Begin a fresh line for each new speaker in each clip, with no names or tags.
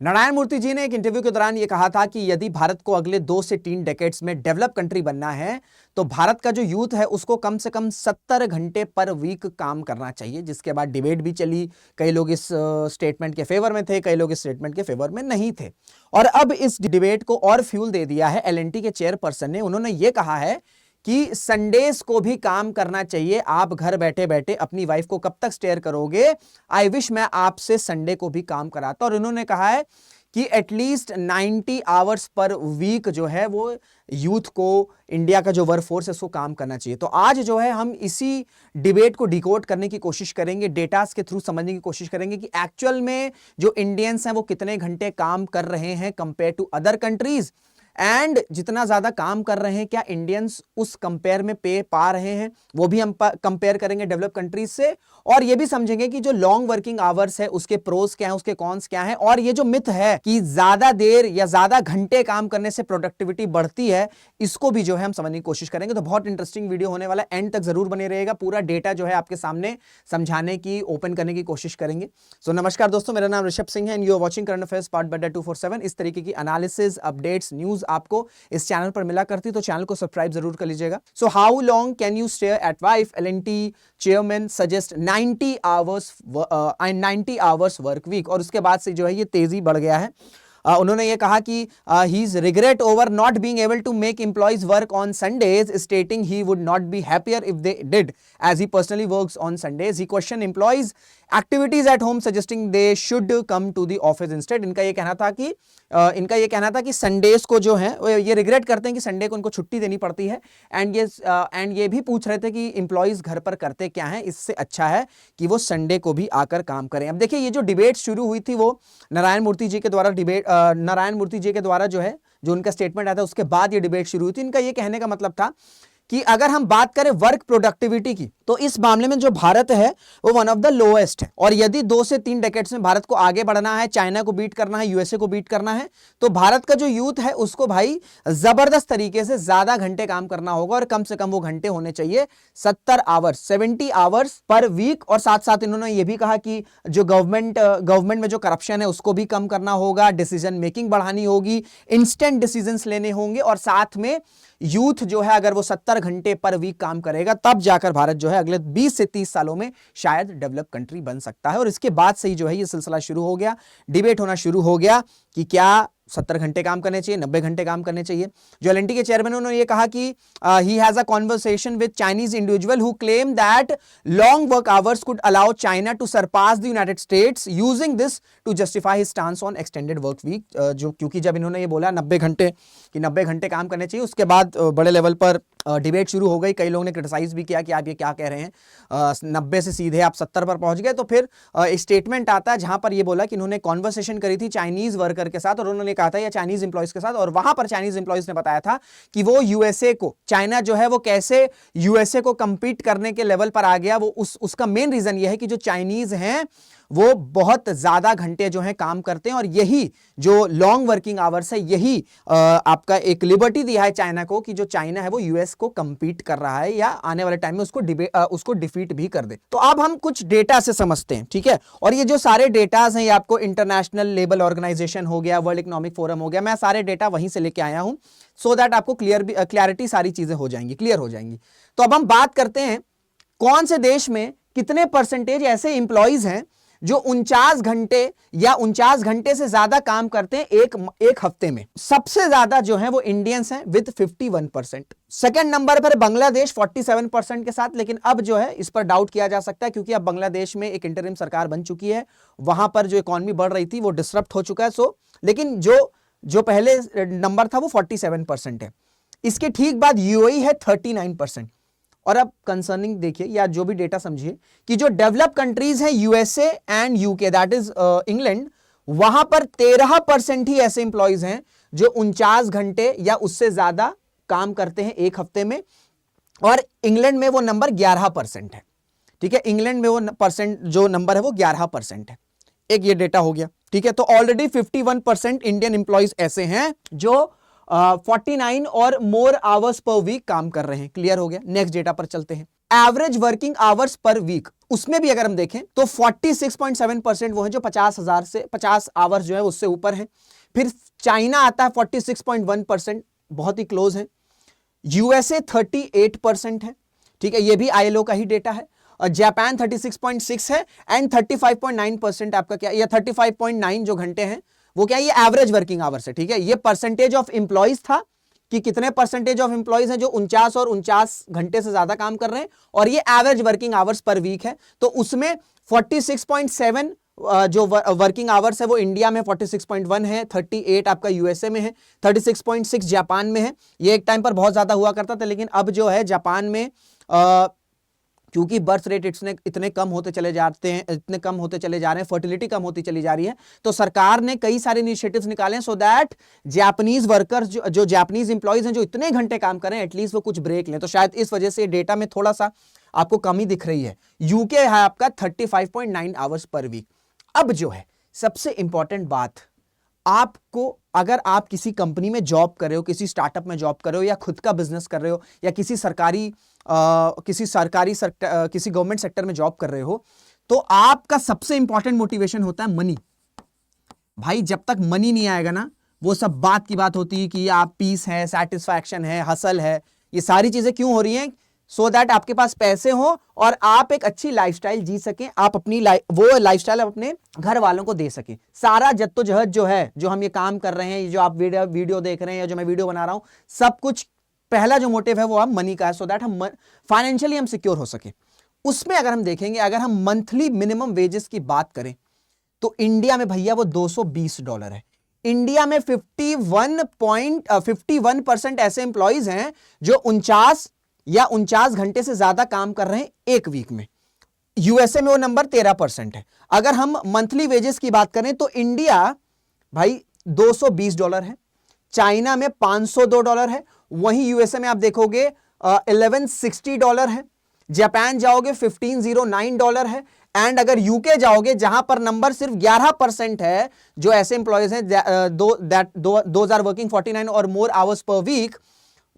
नारायण मूर्ति जी ने एक इंटरव्यू के दौरान यह कहा था कि यदि भारत को अगले 2 से 3 डेकेड्स में डेवलप कंट्री बनना है तो भारत का जो यूथ है उसको कम से कम 70 घंटे पर वीक काम करना चाहिए। जिसके बाद डिबेट भी चली, कई लोग इस स्टेटमेंट के फेवर में थे, कई लोग इस स्टेटमेंट के फेवर में नहीं थे। और अब इस डिबेट को और फ्यूल दे दिया है एल&टी के चेयरपर्सन ने। उन्होंने यह कहा है कि संडेज को भी काम करना चाहिए। आप घर बैठे बैठे अपनी वाइफ को कब तक स्टेयर करोगे? आई विश मैं आपसे संडे को भी काम कराता। और उन्होंने कहा है कि एटलीस्ट 90 आवर्स पर वीक जो है वो यूथ को, इंडिया का जो वर्क फोर्स है उसको काम करना चाहिए। तो आज जो है हम इसी डिबेट को डिकोड करने की कोशिश करेंगे, डेटास के थ्रू समझने की कोशिश करेंगे कि एक्चुअल में जो इंडियंस हैं वो कितने घंटे काम कर रहे हैं compare to other countries, and जितना ज्यादा काम कर रहे हैं क्या इंडियंस उस कंपेयर में पे पा रहे हैं, वो भी हम कंपेयर करेंगे डेवलप कंट्रीज से। और ये भी समझेंगे कि जो लॉन्ग वर्किंग आवर्स है उसके प्रोस क्या है, उसके कॉन्स क्या है, और ये जो मिथ है कि ज्यादा देर या ज्यादा घंटे काम करने से प्रोडक्टिविटी बढ़ती है, इसको भी जो है हम समझने की कोशिश करेंगे। तो बहुत इंटरेस्टिंग वीडियो होने वाला है, एंड तक जरूर बने रहेगा। पूरा डेटा जो है आपके सामने समझाने की, ओपन करने की कोशिश करेंगे। सो नमस्कार दोस्तों, मेरा नाम ऋषभ सिंह है and you are watching current affairs part by 247। इस तरीके की एनालिसिस, अपडेट्स, न्यूज आपको इस चैनल पर मिला करती, तो चैनल को सब्सक्राइब जरूर कर लीजिएगा। So how long can you stay at wife? L and T chairman suggest 90 hours work week. और उसके बाद से जो है ये तेजी बढ़ गया है। उन्होंने ये कहा कि he is regret over not being able to make employees work on Sundays, stating he would not be happier if they did as he personally works on Sundays. He question employees activities at home suggesting they should come to the office instead. इनका ये कहना था कि Sundays को जो है ये regret करते हैं कि संडे को उनको छुट्टी देनी पड़ती है। एंड ये भी पूछ रहे थे कि एम्प्लॉइज घर पर करते क्या हैं, इससे अच्छा है कि वो संडे को भी आकर काम करें। अब देखिए, ये जो डिबेट शुरू हुई थी वो नारायण मूर्ति जी के द्वारा जो है, जो उनका स्टेटमेंट आया था उसके बाद ये डिबेट शुरू हुई थी। इनका ये कहने का मतलब था कि अगर हम बात करें वर्क प्रोडक्टिविटी की, तो इस मामले में जो भारत है वो वन ऑफ द लोएस्ट है। और यदि 2 से 3 डेकेड्स में भारत को आगे बढ़ना है, चाइना को बीट करना है, यूएसए को बीट करना है, तो भारत का जो यूथ है उसको भाई जबरदस्त तरीके से ज्यादा घंटे काम करना होगा। और कम से कम वो घंटे होने चाहिए 70 आवर्स पर वीक। और साथ साथ इन्होंने ये भी कहा कि जो गवर्नमेंट में जो करप्शन है उसको भी कम करना होगा, डिसीजन मेकिंग बढ़ानी होगी, इंस्टेंट डिसीजंस लेने होंगे। और साथ में यूथ जो है अगर वो 70 घंटे पर वीक काम करेगा, तब जाकर भारत जो है अगले 20 से 30 सालों में शायद डेवलप कंट्री बन सकता है। और इसके बाद से ही जो है ये सिलसिला शुरू हो गया, डिबेट होना शुरू हो गया कि क्या 70 घंटे काम करने चाहिए, 90 घंटे काम करने चाहिए। जो एल&टी के चेयरमैन उन्होंने ये कहा कि he has a conversation with Chinese individual who claim that long work hours could allow China to surpass the United States, using this to justify his stance on extended work week. जो क्योंकि जब इन्होंने ये बोला 90 घंटे काम करने चाहिए, उसके बाद बड़े लेवल पर डिबेट शुरू हो गई। कई लोगों ने क्रिटिसाइज भी किया कि आप ये क्या कह रहे हैं, 90 से सीधे आप 70 पर पहुंच गए। तो फिर स्टेटमेंट आता है जहां पर ये बोला कि इन्होंने कॉन्वर्सेशन करी थी चाइनीज वर्कर के साथ, और उन्होंने कहा था या चाइनीज एम्प्लॉइज के साथ, और वहां पर चाइनीज एम्प्लॉइज ने बताया था कि वो यूएसए को, चाइना जो है वो कैसे यूएसए को कंपीट करने के लेवल पर आ गया। वो उसका मेन रीजन ये है कि जो चाइनीज हैं वो बहुत ज्यादा घंटे जो है काम करते हैं, और यही जो लॉन्ग वर्किंग आवर्स है यही आपका एक लिबर्टी दिया है चाइना को कि जो चाइना है वो यूएस को कंपीट कर रहा है या आने वाले टाइम में उसको डिफीट भी कर दे। तो अब हम कुछ डेटा से समझते हैं, ठीक है। और ये जो सारे डेटाज हैं ये आपको इंटरनेशनल लेबर ऑर्गेनाइजेशन हो गया, वर्ल्ड इकोनॉमिक फोरम हो गया, मैं सारे डेटा वहीं से लेके आया हूं, सो दैट आपको क्लियरिटी सारी चीजें क्लियर हो जाएंगी। तो अब हम बात करते हैं कौन से देश में कितने परसेंटेज ऐसे इंप्लॉइज हैं जो 49 घंटे या 49 घंटे से ज्यादा काम करते हैं एक हफ्ते में। सबसे ज्यादा जो है वो इंडियंस हैं विद 51%। सेकंड नंबर पर बांग्लादेश 47% के साथ। लेकिन अब जो है इस पर डाउट किया जा सकता है क्योंकि अब बांग्लादेश में एक इंटरिम सरकार बन चुकी है, वहां पर जो इकोनॉमी बढ़ रही थी वो डिसरप्ट हो चुका है। लेकिन जो पहले नंबर था वो 47% है। इसके ठीक बाद यूएई है 39%। और अब कंसर्निंग देखिए या जो भी डेटा समझिए कि जो डेवलप कंट्रीज हैं USA and UK, that is England, वहां पर 13% ही ऐसे इंप्लॉइज हैं जो 49 घंटे या उससे ज्यादा काम करते हैं एक हफ्ते में। और इंग्लैंड में वो नंबर 11% है, ठीक है। इंग्लैंड में वो जो नंबर है वो 11% है। एक ये डेटा हो गया, ठीक है। तो ऑलरेडी 51% इंडियन इंप्लॉइज ऐसे हैं जो 49 और मोर आवर्स पर वीक काम कर रहे हैं। क्लियर हो गया। नेक्स्ट डेटा पर चलते हैं। Average working hours per week, उसमें भी अगर हम देखें तो 46.7% वो है जो 50,000 से 50 आवर्स जो है उससे ऊपर है। फिर चाइना आता है 46.1%, बहुत ही क्लोज है। यूएसए 38% है, ठीक है, ये भी आईएलओ का ही डेटा है। और जापान 36.6 है एंड 35.9% आपका क्या, या 35.9 जो घंटे हैं वो क्या है, ये एवरेज वर्किंग आवर्स है, ठीक है। ये परसेंटेज ऑफ एम्प्लॉइज था कि कितने परसेंटेज ऑफ एम्प्लॉइज हैं जो 49 और 49 घंटे से ज्यादा काम कर रहे हैं, और ये average working hours per week है। तो उसमें 46.7 जो वर्किंग आवर्स है वो इंडिया में 46.1 है, 38 आपका यूएसए में है, 36.6 जापान में है। ये एक टाइम पर बहुत ज्यादा हुआ करता था, लेकिन अब जो है जापान में क्योंकि बर्थ रेट इतने कम होते चले जाते हैं, इतने कम होते चले जा रहे हैं, फर्टिलिटी कम होती चली जा रही है, तो सरकार ने कई सारे इनिशिएटिव्स निकाले हैं सो दैट जापानीज वर्कर्स जो जापानीज इंप्लॉइज हैं जो इतने घंटे काम कर रहे हैं एटलीस्ट वो कुछ ब्रेक लें। तो शायद इस वजह से डेटा में थोड़ा सा आपको कमी दिख रही है। यूके है आपका 35.9 आवर्स पर वीक। अब जो है सबसे इंपॉर्टेंट बात, आपको अगर आप किसी कंपनी में जॉब कर रहे हो, किसी स्टार्टअप में जॉब कर रहे हो, या खुद का बिजनेस कर रहे हो, या किसी गवर्नमेंट सेक्टर में जॉब कर रहे हो, तो आपका सबसे इंपॉर्टेंट मोटिवेशन होता है मनी। भाई जब तक मनी नहीं आएगा ना, वो सब बात की बात होती है कि आप पीस है, सेटिस्फैक्शन है, हसल है, ये सारी चीजें क्यों हो रही हैं? सो दैट आपके पास पैसे हो और आप एक अच्छी लाइफस्टाइल जी सकें, आप अपनी वो लाइफस्टाइल अपने घर वालों को दे सकें। सारा जद्दोजहद जो है, जो हम ये काम कर रहे हैं, जो आप वीडियो देख रहे हैं, या जो मैं वीडियो बना रहा हूं, सब कुछ पहला जो मोटिव है वो हम मनी का है, सो दैट हम फाइनेंशियली हम सिक्योर हो सके। उसमें अगर हम देखेंगे, अगर हम मंथली मिनिमम वेजेस की बात करें तो इंडिया में भैया वो $220 है। इंडिया में 51% ऐसे एम्प्लॉइज हैं जो 49 घंटे से ज्यादा काम कर रहे हैं एक वीक में। यूएसए में वो नंबर 13% है। अगर हम मंथली वेजेस की बात करें तो इंडिया भाई $220 है, चाइना में $502 है, वहीं यूएसए में आप देखोगे $1160 है, जापान जाओगे $1509 है, एंड अगर यूके जाओगे जहां पर नंबर सिर्फ 11% है जो ऐसे एम्प्लॉयज हैं दोज आर वर्किंग 49 और मोर आवर्स पर वीक,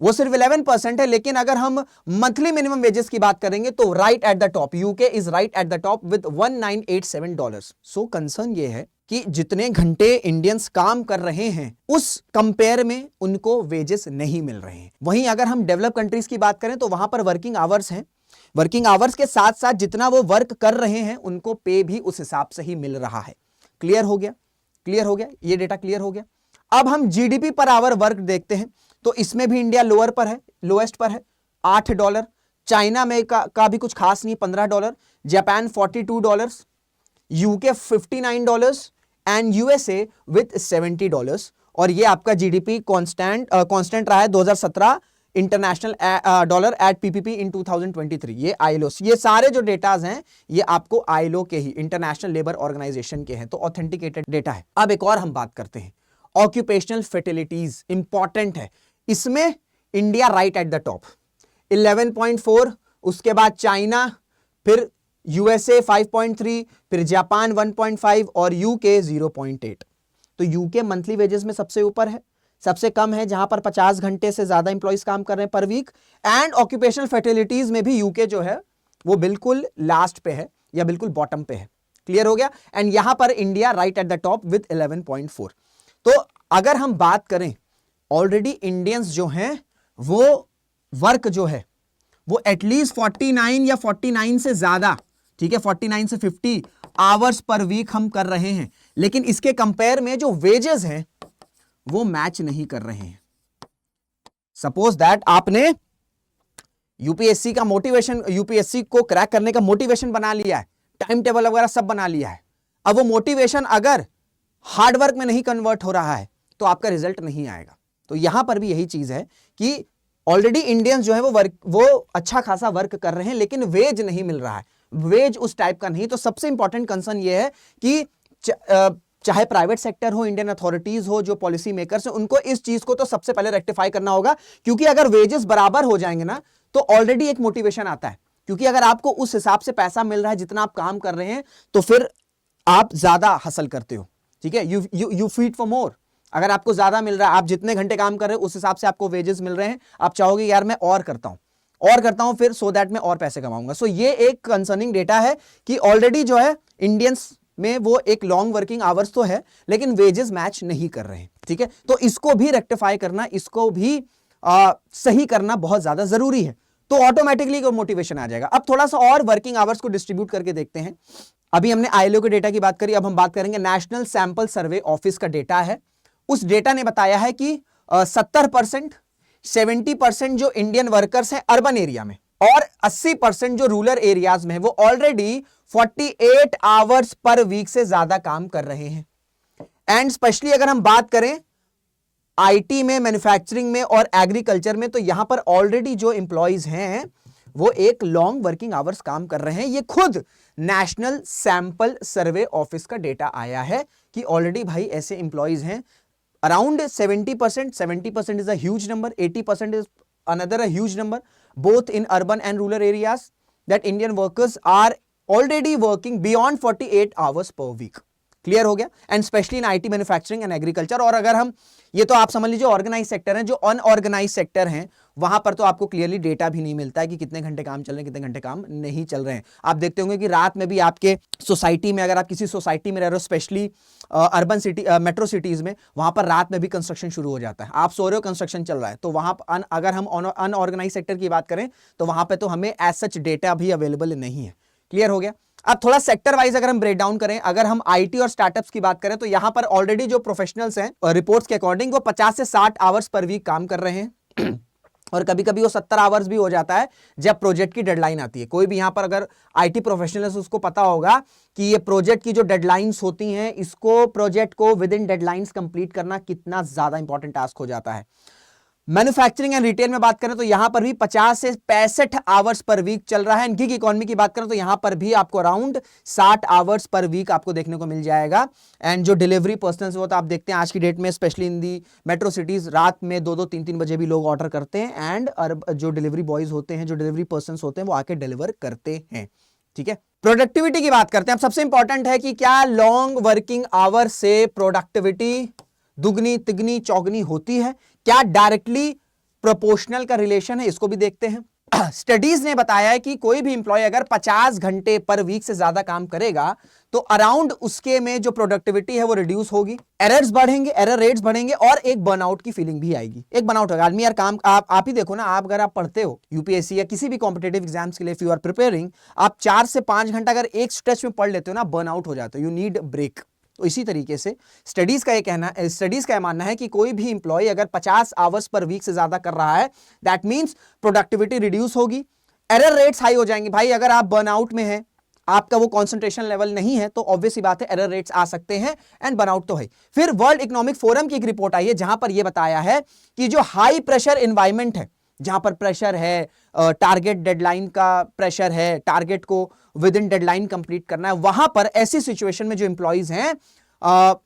वो सिर्फ 11% है। लेकिन अगर हम मंथली मिनिमम वेजेस की बात करेंगे तो right at the top, UK is right at the top with $1987। So concern ये है कि जितने घंटे इंडियंस काम कर रहे हैं उस कंपेयर में उनको वेजेस नहीं मिल रहे हैं। वहीं अगर हम डेवलप कंट्रीज की बात करें तो वहां पर वर्किंग आवर्स हैं, वर्किंग आवर्स के साथ साथ जितना वो वर्क कर रहे हैं उनको पे भी उस हिसाब से ही मिल रहा है। क्लियर हो गया? क्लियर हो गया, ये डेटा क्लियर हो गया। अब हम जीडीपी पर आवर वर्क देखते हैं तो इसमें भी इंडिया लोअर पर है, लोएस्ट पर है, $8। चाइना में का भी कुछ खास नहीं, $15, Japan $42, UK $59 and USA with $70। और ये आपका जीडीपी कांस्टेंट रहा है 2017 इंटरनेशनल डॉलर एट पीपीपी इन 2023। ये आईएलओ, ये सारे जो डेटाज हैं ये आपको आईएलओ के ही, इंटरनेशनल लेबर ऑर्गेनाइजेशन के हैं, तो ऑथेंटिकेटेड डेटा है। अब एक और हम बात करते हैं ऑक्यूपेशनल फर्टिलिटीज, इंपॉर्टेंट है। इसमें India right at the top 11.4, उसके बाद चाइना, फिर यूएसए 5.3, फिर जापान 1.5 और यूके 0.8। तो यूके मंथली वेजेस में सबसे ऊपर है, सबसे कम है जहां पर 50 घंटे से ज्यादा इंप्लॉइज काम कर रहे हैं पर वीक, एंड ऑक्यूपेशनल फर्टिलिटीज में भी यूके जो है वो बिल्कुल लास्ट पे है या बिल्कुल बॉटम पे है। क्लियर हो गया? एंड यहां पर India right at the top with 11.4। तो अगर हम बात करें, ऑलरेडी इंडियंस जो हैं वो वर्क जो है वो एटलीस्ट 49 या 49 से ज्यादा, ठीक है, 49 से 50 आवर्स पर वीक हम कर रहे हैं, लेकिन इसके कंपेयर में जो वेजेस हैं वो मैच नहीं कर रहे हैं। सपोज दैट आपने यूपीएससी का मोटिवेशन, यूपीएससी को क्रैक करने का मोटिवेशन बना लिया है, टाइम टेबल वगैरह सब बना लिया है, अब वो मोटिवेशन अगर हार्डवर्क में नहीं कन्वर्ट हो रहा है तो आपका रिजल्ट नहीं आएगा। तो यहां पर भी यही चीज है कि ऑलरेडी इंडियंस जो है वो अच्छा खासा वर्क कर रहे हैं, लेकिन वेज नहीं मिल रहा है, वेज उस टाइप का नहीं। तो सबसे इंपॉर्टेंट कंसर्न ये है कि चाहे प्राइवेट सेक्टर हो, इंडियन अथॉरिटीज हो, जो पॉलिसी मेकर्स हैं, उनको इस चीज को तो सबसे पहले रेक्टिफाई करना होगा, क्योंकि अगर वेजेस बराबर हो जाएंगे ना तो ऑलरेडी एक मोटिवेशन आता है, क्योंकि अगर आपको उस हिसाब से पैसा मिल रहा है जितना आप काम कर रहे हैं तो फिर आप ज्यादा हासिल करते हो, ठीक है, यू फीट फॉर मोर। अगर आपको ज्यादा मिल रहा है, आप जितने घंटे काम कर रहे हो उस हिसाब से आपको वेजेस मिल रहे हैं, आप चाहोगे यार मैं और करता हूं फिर सो दैट मैं और पैसे कमाऊंगा। सो ये एक कंसर्निंग डेटा है कि ऑलरेडी जो है इंडियंस में वो एक लॉन्ग वर्किंग आवर्स तो है लेकिन वेजेस मैच नहीं कर रहे हैं। ठीक है, तो इसको भी रेक्टिफाई करना, इसको भी सही करना बहुत ज्यादा जरूरी है, तो ऑटोमेटिकली मोटिवेशन आ जाएगा। अब थोड़ा सा और वर्किंग आवर्स को डिस्ट्रीब्यूट करके देखते हैं। अभी हमने आईएलओ के डेटा की बात करी, अब हम बात करेंगे नेशनल सैंपल सर्वे ऑफिस का डेटा है। उस डेटा ने बताया है कि 70%, 70% जो इंडियन वर्कर्स हैं अर्बन एरिया में और 80% जो रूरल एरियाज में है वो ऑलरेडी 48 आवर्स पर वीक से ज्यादा काम कर रहे हैं। एंड स्पेशली अगर हम बात करें आईटी में, मैन्युफैक्चरिंग में और एग्रीकल्चर में, तो यहां पर ऑलरेडी जो एम्प्लॉइज हैं वो एक लॉन्ग वर्किंग आवर्स काम कर रहे हैं। ये खुद नेशनल सैंपल सर्वे ऑफिस का डेटा आया है कि ऑलरेडी भाई ऐसे एम्प्लॉइज हैं around 70%। 70% is a huge number, 80% is another a huge number, both in urban and rural areas, that Indian workers are already working beyond 48 hours per week। Clear हो गया? And specially in IT, manufacturing and agriculture. और अगर हम ये तो आप समझ लीजिए ऑर्गेनाइज सेक्टर हैं, जो अनऑर्गेनाइज सेक्टर हैं वहां पर तो आपको क्लियरली डेटा भी नहीं मिलता है कि कितने घंटे काम चल रहे हैं, कितने घंटे काम नहीं चल रहे हैं। आप देखते होंगे कि रात में भी आपके सोसाइटी में, अगर आप किसी सोसाइटी में रह रहे हो, specially urban city, metro cities में, वहां पर रात में भी कंस्ट्रक्शन शुरू हो जाता है। आप सो रहे हो, कंस्ट्रक्शन चल रहा है, तो वहां अगर हम अनऑर्गेनाइज सेक्टर की बात करें तो वहां पर तो हमें एज सच डेटा भी अवेलेबल नहीं है। क्लियर हो गया? अब थोड़ा सेक्टर वाइज अगर हम ब्रेक डाउन करें, अगर हम आईटी और स्टार्टअप्स की बात करें तो यहां पर ऑलरेडी जो प्रोफेशनल्स हैं रिपोर्ट्स के अकॉर्डिंग वो 50 से 60 आवर्स पर वीक काम कर रहे हैं और कभी कभी वो 70 आवर्स भी हो जाता है जब प्रोजेक्ट की डेडलाइन आती है। कोई भी यहां पर अगर आईटी प्रोफेशनल है उसको पता होगा कि ये प्रोजेक्ट की जो डेडलाइंस होती हैं, इसको प्रोजेक्ट को विद इन डेडलाइंस कंप्लीट करना कितना ज्यादा इंपॉर्टेंट टास्क हो जाता है। मैन्युफैक्चरिंग एंड रिटेल में बात करें तो यहां पर भी 50 से 65 आवर्स पर वीक चल रहा है। गिग इकोनॉमी की बात करें तो यहां पर भी आपको अराउंड 60 आवर्स पर वीक आपको देखने को मिल जाएगा। एंड जो डिलीवरी पर्सनल्स वो तो आप देखते हैं आज की डेट में specially in the metro cities, रात में 2-2, 3-3 बजे भी लोग ऑर्डर करते हैं एंड जो डिलीवरी बॉयज होते हैं, जो डिलीवरी पर्सन होते हैं वो आके डिलीवर करते हैं। ठीक है, प्रोडक्टिविटी की बात करते हैं। अब सबसे इंपॉर्टेंट है कि क्या लॉन्ग वर्किंग आवर से प्रोडक्टिविटी दुगनी, तिगनी, चौगनी होती है? क्या डायरेक्टली प्रोपोर्शनल का रिलेशन है? इसको भी देखते हैं। स्टडीज ने बताया है कि कोई भी इंप्लॉय अगर 50 घंटे पर वीक से ज्यादा काम करेगा तो अराउंड उसके में जो प्रोडक्टिविटी है वो रिड्यूस होगी, एरर्स बढ़ेंगे, एरर रेट्स बढ़ेंगे और एक बर्नआउट की फीलिंग भी आएगी। एक बर्नआउट होगा आदमी यार काम, आप ही देखो ना, आप अगर आप पढ़ते हो यूपीएससी या किसी भी कॉम्पिटेटिव एग्जाम्स के लिए, इफ यू आर प्रिपेयरिंग, आप 4 से 5 घंटा अगर एक स्ट्रेच में पढ़ लेते हो ना, बर्नआउट हो जाते हो, यू नीड ब्रेक। तो इसी तरीके से स्टडीज का यह मानना है कि कोई भी इंप्लॉय अगर 50 आवर्स पर वीक से ज्यादा कर रहा है, दैट मींस प्रोडक्टिविटी रिड्यूस होगी, एरर रेट्स हाई हो जाएंगे। भाई अगर आप बर्नआउट में हैं, आपका वो कंसंट्रेशन लेवल नहीं है, तो ऑब्वियस सी बात है एरर रेट्स आ सकते हैं एंड बर्नआउट तो है। फिर वर्ल्ड इकोनॉमिक फोरम की एक रिपोर्ट आई है जहां पर यह बताया है कि जो हाई प्रेशर एनवायरमेंट है, जहां पर प्रेशर है, टारगेट डेडलाइन का प्रेशर है, टारगेट को विद इन डेडलाइन कंप्लीट करना है, वहां पर ऐसी सिचुएशन में जो एम्प्लॉइज हैं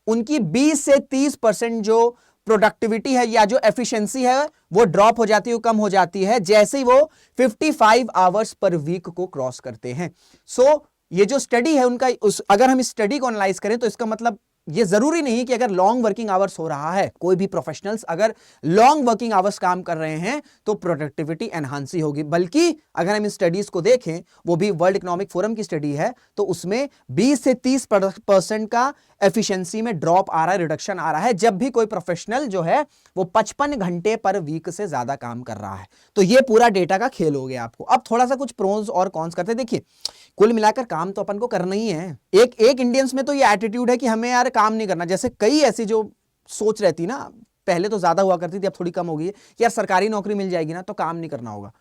उनकी 20 से 30% जो प्रोडक्टिविटी है या जो एफिशिएंसी है वो ड्रॉप हो जाती है, कम हो जाती है जैसे ही वो 55 आवर्स पर वीक को क्रॉस करते हैं। सो ये जो स्टडी है उनका, अगर हम इस स्टडी को एनालाइज करें तो इसका मतलब ये जरूरी नहीं कि अगर लॉन्ग वर्किंग आवर्स हो रहा है, कोई भी प्रोफेशनल्स अगर लॉन्ग वर्किंग आवर्स काम कर रहे हैं तो प्रोडक्टिविटी एनहांस ही होगी, बल्कि अगर हम इन स्टडीज को देखें, वो भी वर्ल्ड इकोनॉमिक फोरम की स्टडी है, तो उसमें 20 से 30% का एफिशिएंसी में ड्रॉप आ रहा है, रिडक्शन आ रहा है जब भी कोई प्रोफेशनल जो है वो 55 घंटे पर वीक से ज्यादा काम कर रहा है। तो ये पूरा डेटा का खेल हो गया आपको। अब थोड़ा सा कुछ प्रोज और कॉन्स करते हैं। देखिए, कुल मिलाकर काम तो अपन को करना ही है। एक इंडियंस में तो ये एटीट्यूड है कि हमें यार काम नहीं करना, जैसे कई ऐसी जो सोच रहती ना, पहले तो ज्यादा हुआ करती थी, अब थोड़ी कम हो गई है, कि यार सरकारी नौकरी मिल जाएगी ना तो काम नहीं करना होगा।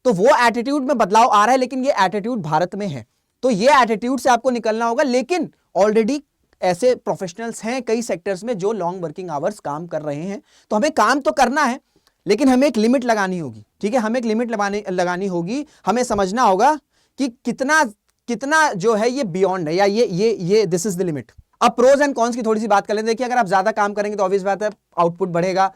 तो वो एटीट्यूड में बदलाव आ रहा है, लेकिन ये एटीट्यूड भारत में है, तो ये एटीट्यूड से आपको निकलना होगा। लेकिन ऑलरेडी ऐसे प्रोफेशनल्स हैं कई सेक्टर्स में जो लॉन्ग वर्किंग आवर्स काम कर रहे हैं, तो हमें काम तो करना है लेकिन हमें एक लिमिट लगानी होगी। ठीक है, हमें एक लिमिट लगानी होगी, हमें समझना होगा कि कितना जो है ये बियॉन्ड है, या ये दिस इज द लिमिट। अब प्रोज एंड कॉन्स की थोड़ी सी बात कर लेते हैं। देखिए, अगर आप ज्यादा काम करेंगे तो ऑब्वियस बात है आउटपुट बढ़ेगा,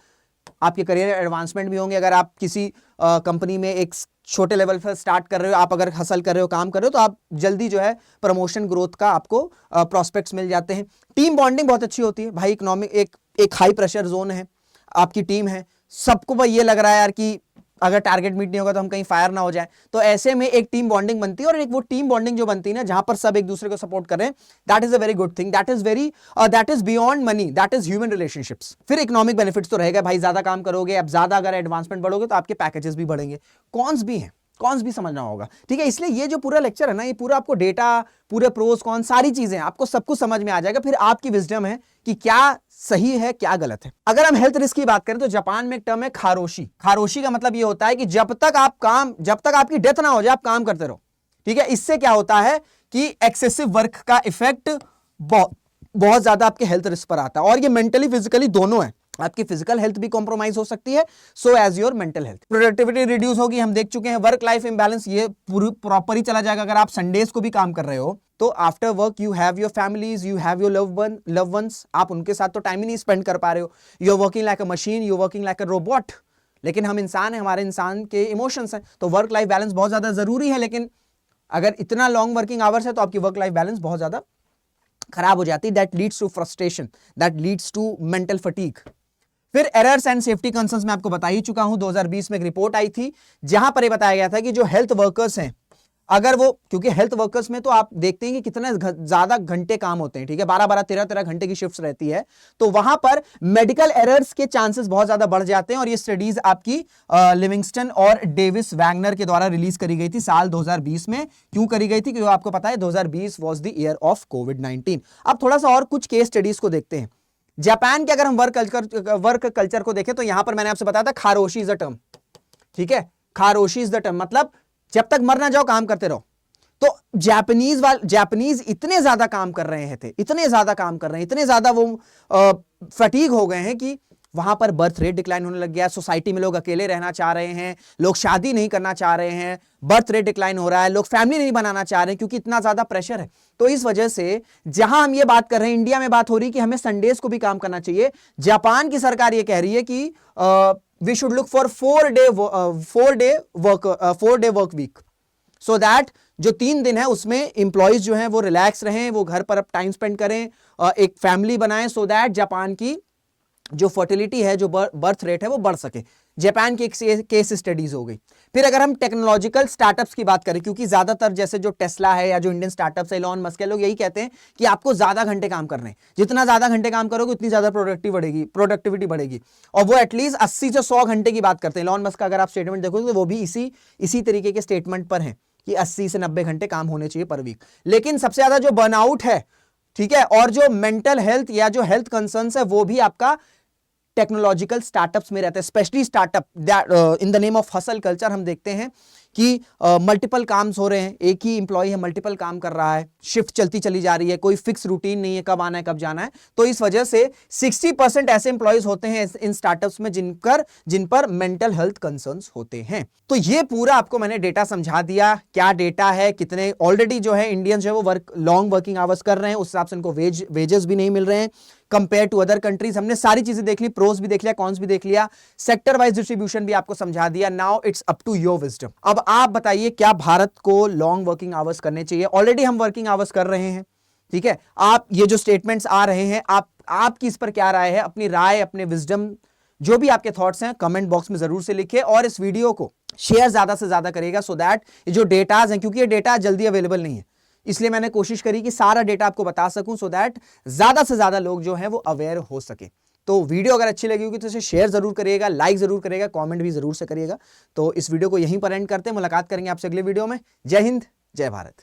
आपके करियर एडवांसमेंट भी होंगे। अगर आप किसी कंपनी में एक छोटे लेवल पर स्टार्ट कर रहे हो, आप अगर हसल कर रहे हो, काम कर रहे हो, तो आप जल्दी जो है प्रमोशन ग्रोथ का आपको प्रॉस्पेक्ट्स मिल जाते हैं। टीम बॉन्डिंग बहुत अच्छी होती है भाई। इकोनॉमिक एक एक हाई प्रेशर जोन है, आपकी टीम है, सबको भाई ये लग रहा है यार कि अगर टारगेट मीट नहीं होगा तो हम कहीं फायर ना हो जाए, तो ऐसे में एक टीम बॉन्डिंग बनती है, और एक वो टीम बॉन्डिंग जो बनती है ना, जहां पर सब एक दूसरे को सपोर्ट कर रहे हैं, that is a very good thing, that is beyond money, that is human relationships. फिर इकोनॉमिक बेनिफिट्स तो रहेगा भाई, ज्यादा काम करोगे, अब ज्यादा अगर एडवांसमेंट बढ़ोगे तो आपके पैकेजेस भी बढ़ेंगे, कॉन्स भी हैं, कॉन्स भी समझना होगा, ठीक है। इसलिए ये जो पूरा लेक्चर है ना, ये पूरा आपको डेटा, पूरे प्रोस कॉन्स, सारी चीजें आपको सब कुछ समझ में आ जाएगा, फिर आपकी विजडम है कि क्या सही है क्या गलत है। अगर हम हेल्थ रिस्क की बात करें तो जापान में एक टर्म है खारोशी। खारोशी का मतलब ये होता है कि जब तक आपकी डेथ ना हो जाए आप काम करते रहो, ठीक है। इससे क्या होता है कि एक्सेसिव वर्क का इफेक्ट बहुत ज्यादा आपके हेल्थ रिस्क पर आता है, और ये मेंटली फिजिकली दोनों है, आपकी फिजिकल हेल्थ भी कॉम्प्रोमाइज हो सकती है, so as your mental health. Productivity reduce होगी, हम देख चुके हैं। वर्क लाइफ इंबैलेंस ये पूरी प्रॉपर ही चला जाएगा। अगर आप संडेज को भी काम कर रहे हो तो after work you have your families, you have your love ones, आप उनके साथ तो टाइम ही नहीं स्पेंड कर पा रहे हो। You are working like a machine, you are working like a robot. लेकिन हम इंसान हैं, हमारे इंसान के इमोशंस हैं, तो वर्क लाइफ बैलेंस बहुत ज्यादा जरूरी है। लेकिन अगर इतना लॉन्ग वर्किंग आवर्स है तो आपकी वर्क लाइफ बैलेंस बहुत ज्यादा खराब हो जाती है। That leads to frustration, that leads to mental fatigue. फिर एरर्स एंड सेफ्टी कंसर्न्स मैं आपको बता ही चुका हूं। 2020 में एक रिपोर्ट आई थी जहां पर यह बताया गया था कि जो हेल्थ वर्कर्स हैं, अगर वो, क्योंकि हेल्थ वर्कर्स में तो आप देखते हैं कि कितने ज्यादा घंटे काम होते हैं, ठीक है, 12-12, 13-13 घंटे की शिफ्ट्स रहती है, तो वहां पर मेडिकल एरर्स के चांसेस बहुत ज्यादा बढ़ जाते हैं। और ये स्टडीज आपकी लिविंगस्टन और डेविस वैगनर के द्वारा रिलीज करी गई थी साल 2020 में। क्यों करी गई थी? क्योंकि आपको पता है 2020 वॉज द ईयर ऑफ कोविड-19। अब थोड़ा सा और कुछ केस स्टडीज को देखते हैं। जापान के अगर हम वर्क कल्चर को देखें तो यहां पर मैंने आपसे बताया था खारोशी इज अ टर्म, ठीक है, खारोशी इज द टर्म, मतलब जब तक मर ना जाओ काम करते रहो। तो जापानीज इतने ज्यादा काम कर रहे थे, इतने ज्यादा वो फटीग हो गए हैं कि वहां पर बर्थ रेट डिक्लाइन होने लग गया। सोसाइटी में लोग अकेले रहना चाह रहे हैं, लोग शादी नहीं करना चाह रहे हैं, बर्थ रेट डिक्लाइन हो रहा है, लोग फैमिली नहीं बनाना चाह रहे हैं क्योंकि इतना ज्यादा प्रेशर है। तो इस वजह से जहां हम ये बात कर रहे हैं, इंडिया में बात हो रही है कि हमें संडेज को भी काम करना चाहिए, जापान की सरकार ये कह रही है कि we should look for 4 day work week, so that जो 3 दिन है उसमें इंप्लॉइज जो हैं वो रिलैक्स रहें, वो घर पर अब टाइम स्पेंड करें, एक फैमिली बनाएं, सो दैट जापान की जो फर्टिलिटी है, जो बर्थ रेट है वो बढ़ सके। जापान की एक केस स्टडीज हो गई। फिर अगर हम टेक्नोलॉजिकल स्टार्टअप्स की बात करें, क्योंकि ज्यादातर जैसे जो टेस्ला है या जो इंडियन स्टार्टअप्स है, इलॉन मस्क है, लोग यही कहते हैं कि आपको ज्यादा घंटे काम करने हैं, जितना ज्यादा घंटे काम करोगे उतनी ज्यादा प्रोडक्टिविटी बढ़ेगी। और वो एटलीस्ट 80 से 100 घंटे की बात करते हैं। इलॉन मस्क का अगर आप स्टेटमेंट देखोगे तो वो भी इसी तरीके के स्टेटमेंट पर है कि 80 से 90 घंटे काम होने चाहिए पर वीक। लेकिन सबसे ज्यादा जो बर्नआउट है, ठीक है, और जो मेंटल हेल्थ या जो हेल्थ कंसर्न्स है, वो भी आपका टेक्नोलॉजिकल स्टार्टअप्स में रहते हैं। Specially startup in the name of hustle culture हम देखते हैं कि मल्टीपल काम्स हो रहे हैं, एक ही इंप्लॉय है, मल्टीपल काम कर रहा है, शिफ्ट चलती चली जा रही है, कोई फिक्स रूटीन नहीं है, कब आना है कब जाना है। तो इस वजह से 60% ऐसे इंप्लॉयज होते हैं इन स्टार्टअप्स में जिन पर मेंटल हेल्थ कंसर्न्स होते हैं। तो ये पूरा आपको मैंने डेटा समझा दिया, क्या डेटा है, कितने ऑलरेडी जो है इंडियंस जो है वो लॉन्ग वर्किंग आवर्स कर रहे हैं, उस हिसाब से उनको वेजेस भी नहीं मिल रहे हैं कंपेयर टू अदर कंट्रीज। हमने सारी चीजें देख ली, प्रोस भी देख लिया, कॉन्स भी देख लिया, सेक्टर वाइज डिस्ट्रीब्यूशन भी आपको समझा दिया। Now it's up to your wisdom. अब आप बताइए क्या भारत को लॉन्ग वर्किंग आवर्स करने चाहिए? ऑलरेडी हम वर्किंग आवर्स कर रहे हैं, ठीक है। आप ये जो स्टेटमेंट्स आ रहे हैं, आपकी इस पर क्या राय है? अपनी राय, अपने विजडम, जो भी आपके थॉट्स हैं कमेंट बॉक्स में जरूर से लिखिए, और इस वीडियो को शेयर ज्यादा से ज्यादा करिएगा, सो दैट जो डेटाज हैं, क्योंकि ये डेटा जल्दी अवेलेबल नहीं है, इसलिए मैंने कोशिश करी कि सारा डेटा आपको बता सकूं, सो दैट ज्यादा से ज्यादा लोग जो हैं वो अवेयर हो सके। तो वीडियो अगर अच्छी लगी होगी तो इसे शेयर जरूर करिएगा, लाइक जरूर करिएगा, कमेंट भी जरूर से करिएगा। तो इस वीडियो को यहीं पर एंड करते हैं, मुलाकात करेंगे आपसे अगले वीडियो में। जय हिंद, जय भारत।